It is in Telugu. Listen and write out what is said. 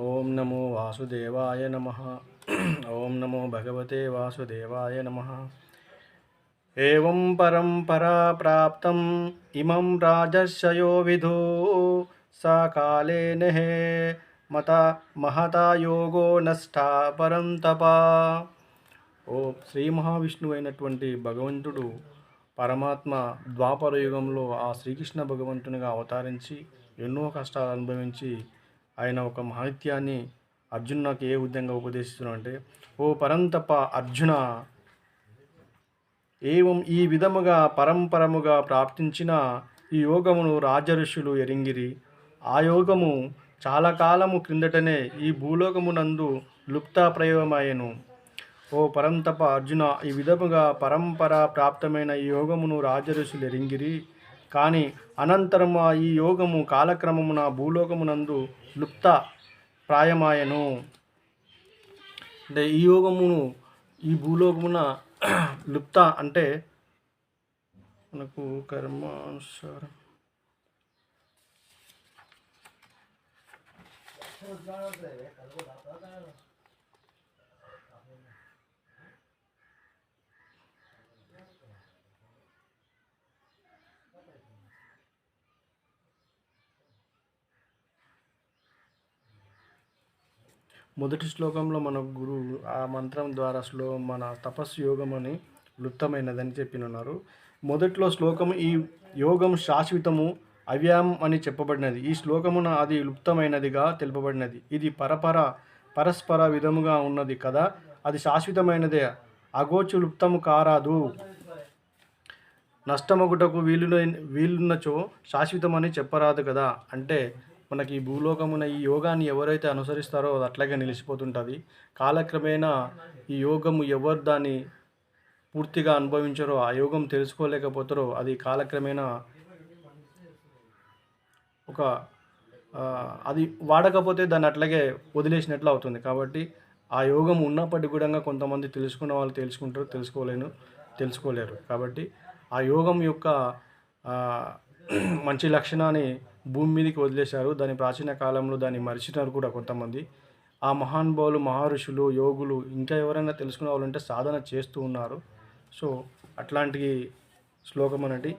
ఓం నమో వాసుదేవాయ నమః. ఓం నమో భగవతే వాసుదేవాయ నమః. ఏవం పరంపరా ప్రాప్తం ఇమం రాజర్షయో విధు సా కాలేన హే మత మహతా యోగో నష్టా పరంతప. ఓ శ్రీ మహావిష్ణువు అయినటువంటి భగవంతుడు పరమాత్మ ద్వాపర యుగంలో ఆ శ్రీకృష్ణ భగవంతునిగా అవతరించి ఎన్నో కష్టాలు అనుభవించి ఆయన ఒక మహత్యాన్ని అర్జునునికి ఏ విధంగా ఉపదేశిస్తున్నాడంటే, ఓ పరంతప అర్జున, ఏవం ఈ విధముగా పరంపరముగా ప్రాప్తించిన ఈ యోగమును రాజఋషులు ఎరింగిరి. ఆ యోగము చాలా కాలము క్రిందటనే ఈ భూలోకమునందు లుప్తప్రాయమాయెను. ఓ పరంతప అర్జున, ఈ విధముగా పరంపర ప్రాప్తమైన ఈ యోగమును రాజఋషులు ఎరింగిరి. కానీ అనంతరం ఈ యోగము కాలక్రమమున భూలోకమునందు లుప్త ప్రాయమాయను. అంటే ఈ యోగమును ఈ భూలోకమున లుప్త అంటే మనకు కర్మానుసారం మొదటి శ్లోకంలో మన గురువు ఆ మంత్రం ద్వారా మన తపస్సు యోగం అని లుప్తమైనదని చెప్పినున్నారు. మొదట్లో శ్లోకము ఈ యోగం శాశ్వతము అవ్యాయం అని చెప్పబడినది. ఈ శ్లోకమున అది లుప్తమైనదిగా తెలుపబడినది. ఇది పరస్పర విధముగా ఉన్నది కదా, అది శాశ్వతమైనదే, అగోచు లుప్తము కారాదు. నష్టమగుటకు వీలున్నచో శాశ్వతమని చెప్పరాదు కదా. అంటే మనకి ఈ భూలోకమున ఈ యోగాన్ని ఎవరైతే అనుసరిస్తారో అది అట్లాగే నిలిచిపోతుంటుంది. కాలక్రమేణా ఈ యోగము ఎవరు దాన్ని పూర్తిగా అనుభవించారో, ఆ యోగం తెలుసుకోలేకపోతారో, అది కాలక్రమేణా ఒక అది వాడకపోతే దాన్ని అట్లాగే వదిలేసినట్లు అవుతుంది. కాబట్టి ఆ యోగం ఉన్నప్పటికీ కూడా కొంతమంది తెలుసుకున్న వాళ్ళు తెలుసుకుంటారు, తెలుసుకోలేరు. కాబట్టి ఆ యోగం యొక్క మంచి లక్షణాన్ని భూమి మీదకి వదిలేశారు. దాని ప్రాచీన కాలంలో దాన్ని మరిచినారు కూడా కొంతమంది. ఆ మహానుభావులు, మహర్షులు, యోగులు ఇంకా ఎవరైనా తెలుసుకునే వాళ్ళు ఉంటే సాధన చేస్తూ ఉన్నారు. సో అట్లాంటి శ్లోకం అనేది